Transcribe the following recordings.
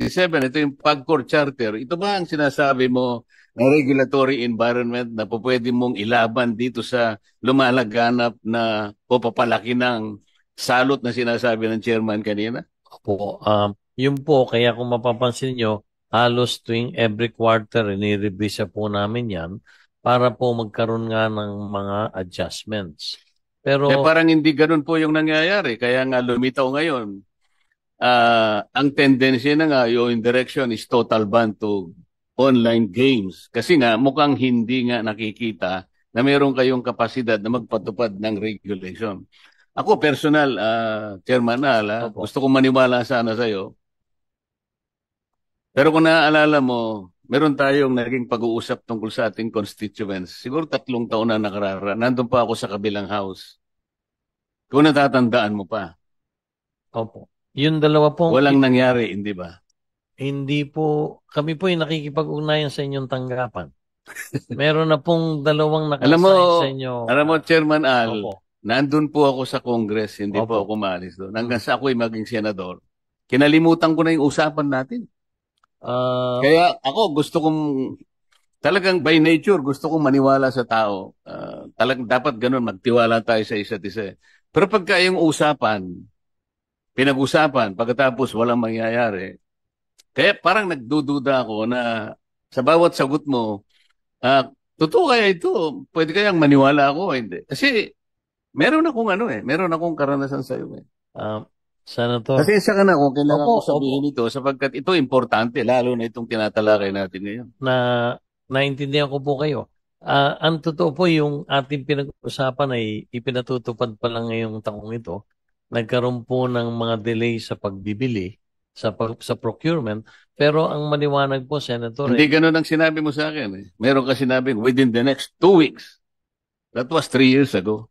37, ito yung PAGCOR Charter. Ito ba ang sinasabi mo na regulatory environment na pwede mong ilaban dito sa lumalaganap na o papalaki ng salot na sinasabi ng chairman kanina? Opo, yun po, kaya kung mapapansin nyo, halos tuwing every quarter, nire-revisa po namin yan para po magkaroon nga ng mga adjustments. Pero, Parang hindi ganun po yung nangyayari. Kaya nga lumitaw ngayon. Ang tendency na nga, yung direction is total ban to online games. Kasi nga, mukhang hindi nga nakikita na meron kayong kapasidad na magpatupad ng regulation. Ako, personal, Chairman Al, opo, gusto kong maniwala sana sa'yo. Pero kung naaalala mo, meron tayong naging pag-uusap tungkol sa ating constituents. Siguro 3 taon na nakararaan. Nandun pa ako sa kabilang house. Kung natatandaan mo pa, opo. Yung dalawa pong, walang nangyari, hindi ba? hindi po, kami po yung nakikipag-ugnayan sa inyong tanggapan. Meron na pong dalawang Alam mo, naka-assign sa inyo. Chairman Al, Opo, nandun po ako sa Congress, hindi po opo. ako umalis doon. Hanggang Mm. sa ako'y maging senador. Kinalimutan ko na yung usapan natin. Ah, Kaya ako gusto kong, talagang by nature, gusto kong maniwala sa tao. Talagang dapat ganun, magtiwala tayo sa isa't isa. Pero pagka yung usapan, pinag-usapan, pagkatapos walang mangyayari, kaya parang nagdududa ako na sa bawat sagot mo, totoo kaya ito? Pwede kayang maniwala ako o hindi? Kasi meron akong meron akong karanasan sa iyo eh. ah, Senator. Pasensya ka na kung kailangan Opo, ko opo. sabihin ito sapagkat ito importante lalo na itong tinatalakay natin ngayon. Na naintindihan ko po kayo. Ang totoo po yung ating pinag-usapan ay ipinatutupad pa lang ngayong taong ito. Nagkaroon po ng mga delay sa pagbibili, sa procurement. Pero ang maliwanag po, Senator, Hindi ganun ang sinabi mo sa akin eh. Meron ka sinabing within the next 2 weeks. That was 3 years ago.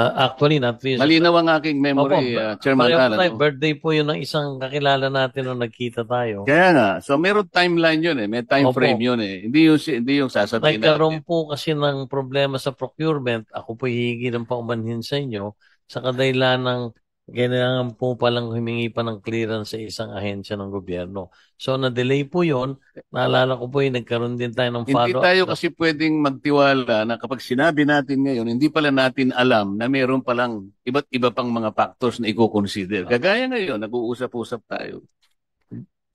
actually, not this. Malinaw ang aking Opo, memory, Chairman pareho po Alan. tayo. Birthday po yun ng isang kakilala natin nung nagkita tayo. Kaya nga, so meron timeline yun eh. May time frame Opo. yun eh. Hindi yung sasabihin natin. Nagkaroon po kasi ng problema sa procurement. Ako po hihingi ng paumanhin sa inyo sa kadahilan ng kailangan po palang humingi pa ng clearance sa isang ahensya ng gobyerno. So, na-delay po yon. Naalala ko po nagkaroon din tayo ng Hindi follow-up. tayo kasi pwedeng magtiwala na kapag sinabi natin ngayon, hindi pala natin alam na meron palang iba't iba pang mga factors na i-consider. Kagaya ngayon, nag-uusap-usap tayo.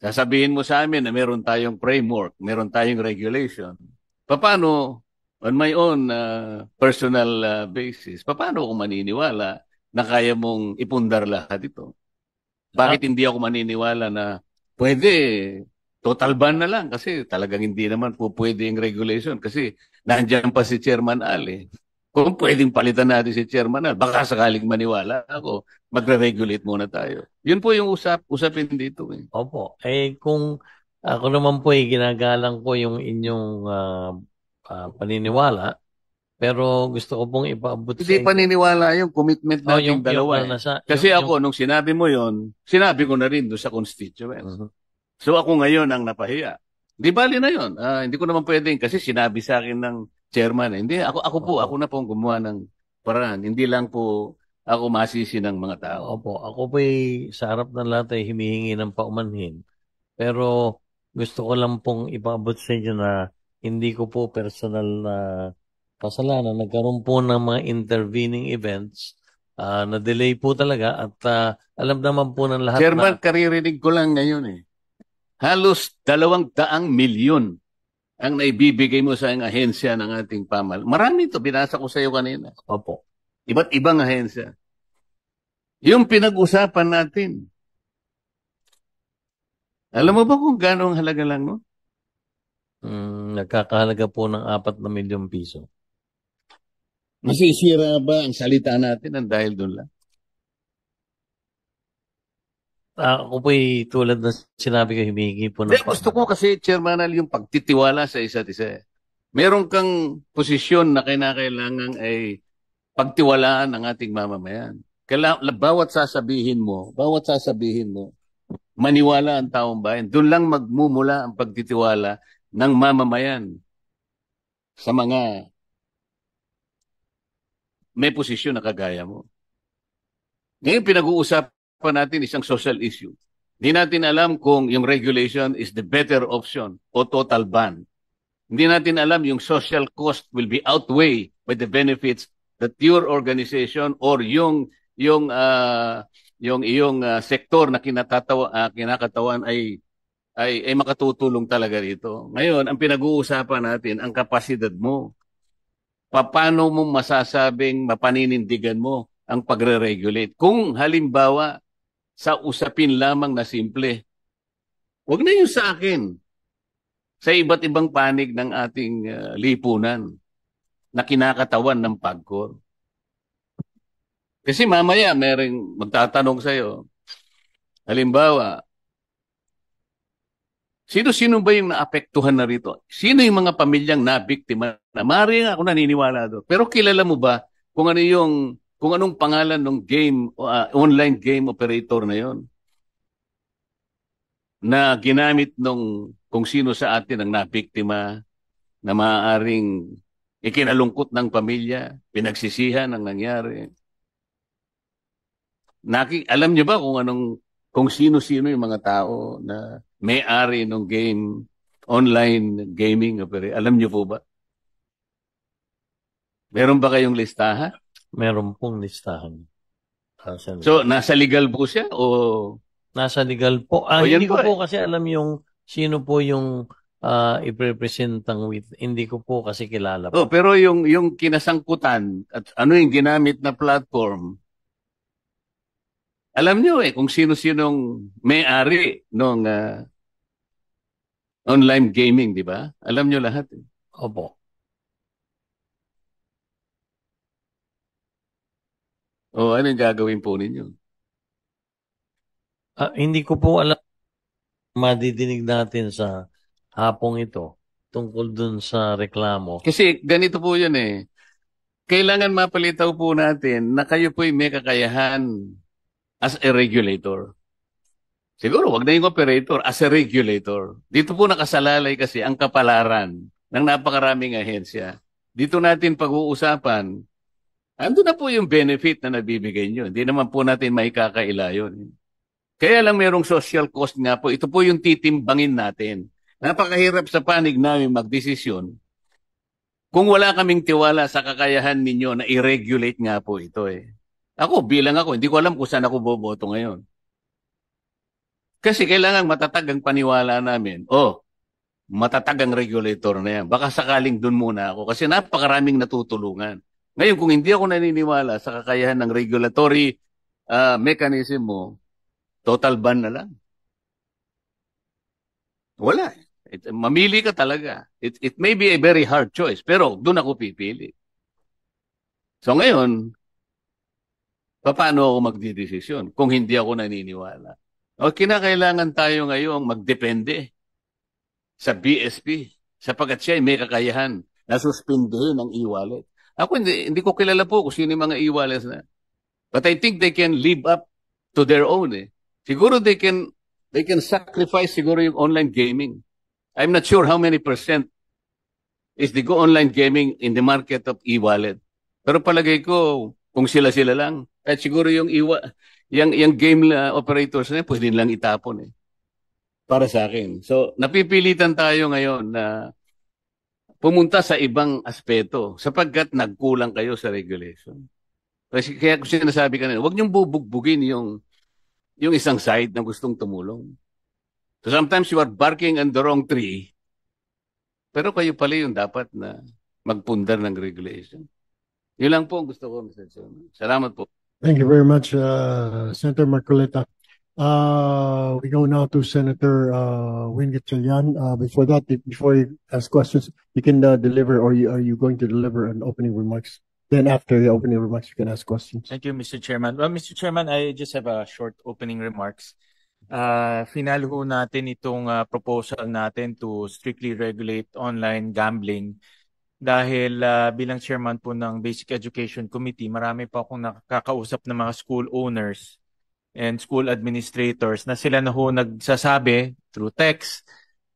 Sasabihin mo sa amin na meron tayong framework, meron tayong regulation. Paano, on my own personal basis, paano ako maniniwala na kaya mong ipundar lahat ito? Ah, Bakit hindi ako maniniwala na pwede, total ban na lang kasi talagang hindi naman po pwede yung regulation kasi nandiyan pa si Chairman Al eh. Kung pwedeng palitan natin si Chairman Al, baka sakaling maniwala ako, magre-regulate muna tayo. Yun po yung usapin dito eh. opo. Kung ako naman po ginagalang ko yung inyong paniniwala, pero gusto ko pong ipaabot sa Hindi inyo. paniniwala yung commitment Oh, nating yung dalawa eh. nasa, Kasi ako, nung sinabi mo yon, sinabi ko na rin doon sa constituents. Mhm. So ako ngayon ang napahiya. Di bali na yon. Hindi ko naman pwedeng kasi sinabi sa akin ng chairman. Hindi, ako Opo. na po ang gumawa ng paraan. Hindi lang po ako masisi ng mga tao. Opo, ako po sa harap ng lahat ay humihingi ng paumanhin. Pero gusto ko lang pong ipaabot sa inyo na hindi ko po personal na kasalanan. Nagkaroon po ng mga intervening events. Na-delay po talaga at alam naman po ng lahat Chairman, na karirinig ko lang ngayon eh. Halos 200 milyon ang naibibigay mo sa ahensya ng ating Marami ito, binasa ko sa iyo kanina. opo. Iba't ibang ahensya. Yung pinag-usapan natin, alam mo ba kung gaano ang halaga lang, no? Nagkakahalaga po ng 4 na milyong piso. Masisira ba ang salita natin ang dahil doon lang? Ako po tulad na sinabi ko, humihingi po Hindi, ng gusto ko kasi, Chairmanal, yung pagtitiwala sa isa't isa. Meron kang posisyon na kinakailangan ay pagtiwalaan ng ating mamamayan. Bawat sasabihin mo, maniwala ang taong bayan. Doon lang magmumula ang pagtitiwala ng mamamayan sa mga may posisyon na kagaya mo. Ngayon pinag-uusapan natin isang social issue. Hindi natin alam kung yung regulation is the better option o total ban. Hindi natin alam yung social cost will be outweigh by the benefits that your organization or yung iyong sektor na kinakatawan ay makatutulong talaga dito. Ngayon, ang pinag-uusapan natin ang kapasidad mo. Paano mo masasabing mapaninindigan mo ang pagre-regulate? Kung halimbawa sa usapin lamang na simple, wag na yung sa akin, sa iba't ibang panig ng ating lipunan na kinakatawan ng PAGCOR. Kasi mamaya merong magtatanong sa'yo, halimbawa, sino-sino ba yung naapektuhan na rito? Sino yung mga pamilyang nabiktima na? Maaaring ako naniniwala doon. Pero kilala mo ba kung anong pangalan ng game, online game operator na yon na ginamit kung sino sa atin ang nabiktima na maaaring ikinalungkot ng pamilya, pinagsisihan ang nangyari. Alam niyo ba kung sino-sino yung mga tao na may-ari ng game, online gaming operator? Alam niyo po ba? Meron ba kayong listahan? Meron pong listahan. So, nasa legal po siya o Nasa legal po. yan Hindi ko po po kasi alam yung sino po yung iprepresentang with. Hindi ko po kasi kilala po. pero yung kinasangkutan at ano yung ginamit na platform, alam niyo kung sino-sinong may-ari ng online gaming, di ba? Alam niyo lahat. Opo. O ano yung gagawin po ninyo? Hindi ko po alam madidinig natin sa hapong ito tungkol dun sa reklamo. Kasi ganito po yun eh. Kailangan mapalitaw po natin na kayo po'y may kakayahan as a regulator. Siguro, wag na yung operator, as a regulator. Dito po nakasalalay kasi ang kapalaran ng napakaraming ahensya. Dito natin pag-uusapan, ando na po yung benefit na nabibigay nyo. Hindi naman po natin maikakaila yun. Kaya lang merong social cost nga po. Ito po yung titimbangin natin. Napakahirap sa panig namin magdesisyon kung wala kaming tiwala sa kakayahan ninyo na i-regulate nga po ito eh. Bilang ako, hindi ko alam kung saan ako boboto ngayon. Kasi kailangan matatag ang paniwala namin. Matatag ang regulator na yan. Baka sakaling dun muna ako kasi napakaraming natutulungan. Ngayon, kung hindi ako naniniwala sa kakayahan ng regulatory mechanism mo, total ban na lang. Wala. Mamili ka talaga. It may be a very hard choice, pero doon ako pipili. So ngayon, paano ako magdidesisyon kung hindi ako naniniwala? Kinakailangan tayo ngayong magdepende sa BSP sapagkat siya ay may kakayahan na suspindihin ang e-wallet. Ako hindi ko kilala po kung sino yung mga e-wallets na. But I think they can live up to their own eh. Siguro they can sacrifice siguro yung online gaming. I'm not sure how many percent is the online gaming in the market of e-wallet. Pero palagay ko, kung sila-sila lang, at siguro yung game operators na pwede lang itapon eh. Para sa akin. So, napipilitan tayo ngayon na pumunta sa ibang aspeto sapagkat nagkulang kayo sa regulation. Kasi kaya ko sinasabi kanina, huwag niyong bubugbugin yung isang side na gustong tumulong. So sometimes you are barking on the wrong tree, pero kayo pala yung dapat na magpundar ng regulation. Yun lang po ang gusto ko, Mr. Chairman. Salamat po. Thank you very much, Senator Marcoleta. We go now to Senator Win Gatchalian. Before that, before you ask questions, you can deliver, or are you going to deliver an opening remarks? Then after the opening remarks, you can ask questions. Thank you, Mr. Chairman. Well, Mr. Chairman, I just have a short opening remarks. Finalo ho natin itong proposal natin to strictly regulate online gambling dahil bilang chairman po ng Basic Education Committee, marami pa akong nakakausap ng mga school owners and school administrators na sila na ho nagsasabi through text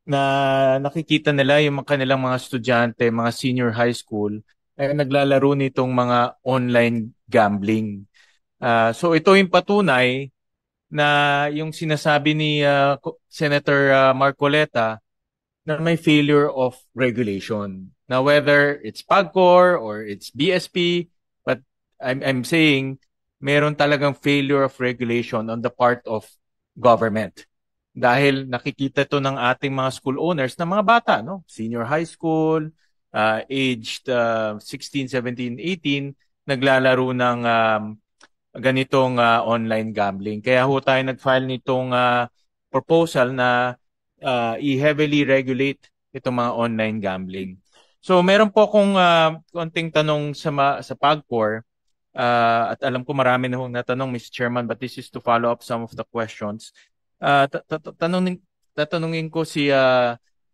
na nakikita nila yung kanilang mga estudyante, mga senior high school, ay naglalaro nitong mga online gambling. So ito yung patunay na yung sinasabi ni Senator Marcoleta na may failure of regulation. Now, whether it's PAGCOR or it's BSP, but I'm saying meron talagang failure of regulation on the part of government. Dahil nakikita to ng ating mga school owners na mga bata, no? Senior high school, aged 16, 17, 18, naglalaro ng ganitong online gambling. Kaya ho tayo nag-file nitong proposal na i-heavily regulate itong mga online gambling. So meron po akong konting tanong sa PAGCOR at alam ko marami na hong natanong, Mr. Chairman, but this is to follow up some of the questions. Tatanungin ko si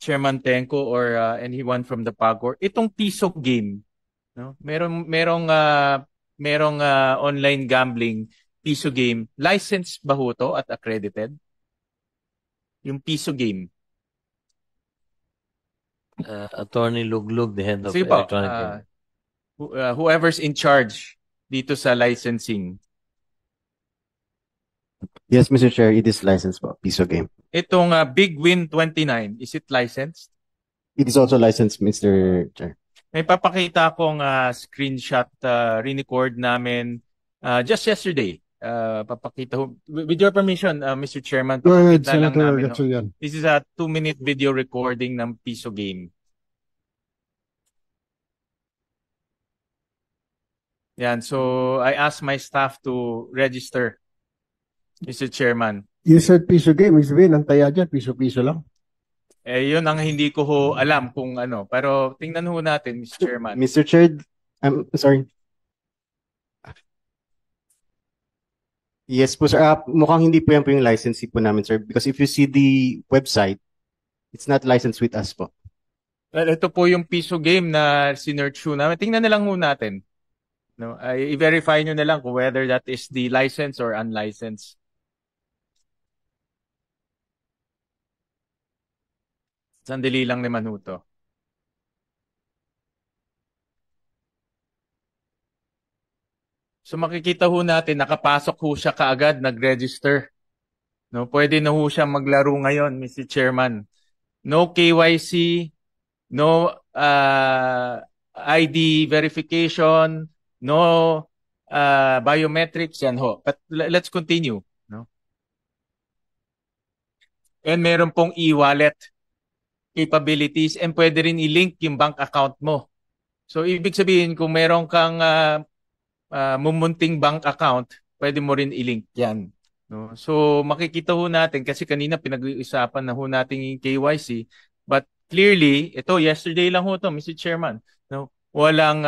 Chairman Tenko or anyone from the PAGCOR, itong piso game, no? Merong online gambling piso game, license ba ho to at accredited? Yung piso game. Attorney Luglug, the head of Sige po, electronic gaming. whoever's in charge dito sa licensing. Yes, Mr. Chair, it is licensed po, piso game. Itong Big Win 29, is it licensed? It is also licensed, Mr. Chair. May papakita akong screenshot re-record namin just yesterday. Papakita ho. With your permission, Mr. Chairman, Go ahead, papakita lang Senator namin. No? Gatchalian. This is a 2-minute video recording ng piso game. Yan, so I asked my staff to register, Mr. Chairman. You said piso game. Ibig sabihin, ang taya dyan, piso-piso lang. Yun ang hindi ko ho alam kung ano. Pero tingnan ho natin, Mr. Chairman. Mr. Chair, I'm sorry. Yes po, sir. Mukhang hindi po yan po yung licensee po namin, sir. Because if you see the website, it's not licensed with us po. Well, ito po yung piso game na sinearch ho namin. Tingnan na lang ho natin. No, i-verify nyo na lang kung whether that is the license or unlicensed. Sandali lang naman ho to. So makikita ho natin, nakapasok ho siya kaagad, nag-register. No, pwede na ho siya maglaro ngayon, Mr. Chairman. No KYC, no ID verification, no biometrics, yan ho. But let's continue. No? And meron pong e-wallet capabilities and pwede rin i-link yung bank account mo. So ibig sabihin, kung meron kang mumunting bank account, pwede mo rin i-link yan. No? So makikita ho natin, kasi kanina pinag-uusapan na ho natin yung KYC, but clearly, ito yesterday lang ho to, Mr. Chairman, no? Walang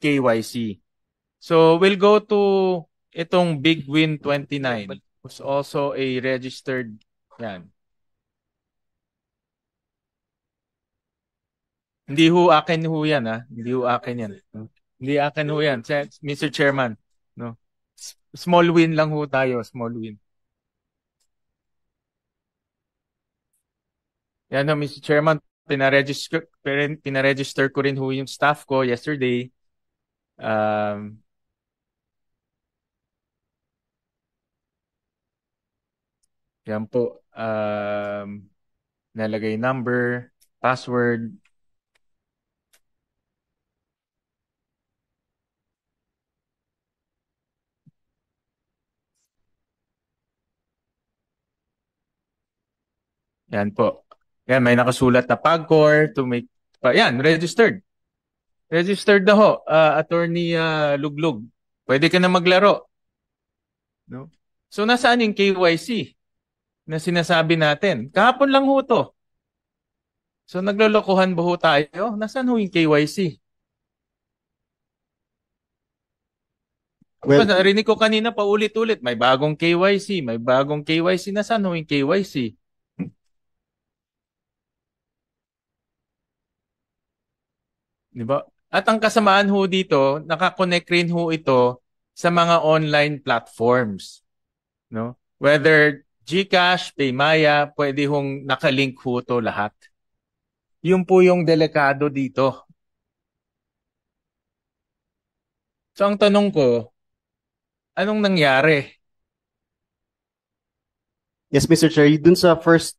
KYC. So we'll go to itong Big Win 29, who's also a registered, yan. Hindi ho akin ho yan, ha? Hindi ho akin yan. Hindi akin ho yan, Mr. Chairman. No? Small win lang ho tayo, small win. Yan ho, Mr. Chairman, pinaregister ko rin ho yung staff ko yesterday. Yan po. Nalagay number, password. Yan po. Yan, may nakasulat na PAGCOR to make, yan, registered. Registered na ho, Attorney Luglug. Pwede ka na maglaro. No? So, nasaan yung KYC na sinasabi natin? Kahapon lang ho to. So, naglolokohan ba ho tayo? Nasaan ho yung KYC? Well, Narinig ko kanina pa ulit-ulit, may bagong KYC, may bagong KYC. Nasaan ho yung KYC? Diba? At ang kasamaan ho dito, nakakonect rin ho ito sa mga online platforms. No? Whether GCash, Paymaya, pwede hong nakalink ho ito lahat. Yun po yung delikado dito. So ang tanong ko, anong nangyari? Yes, Mr. Chair, dun sa first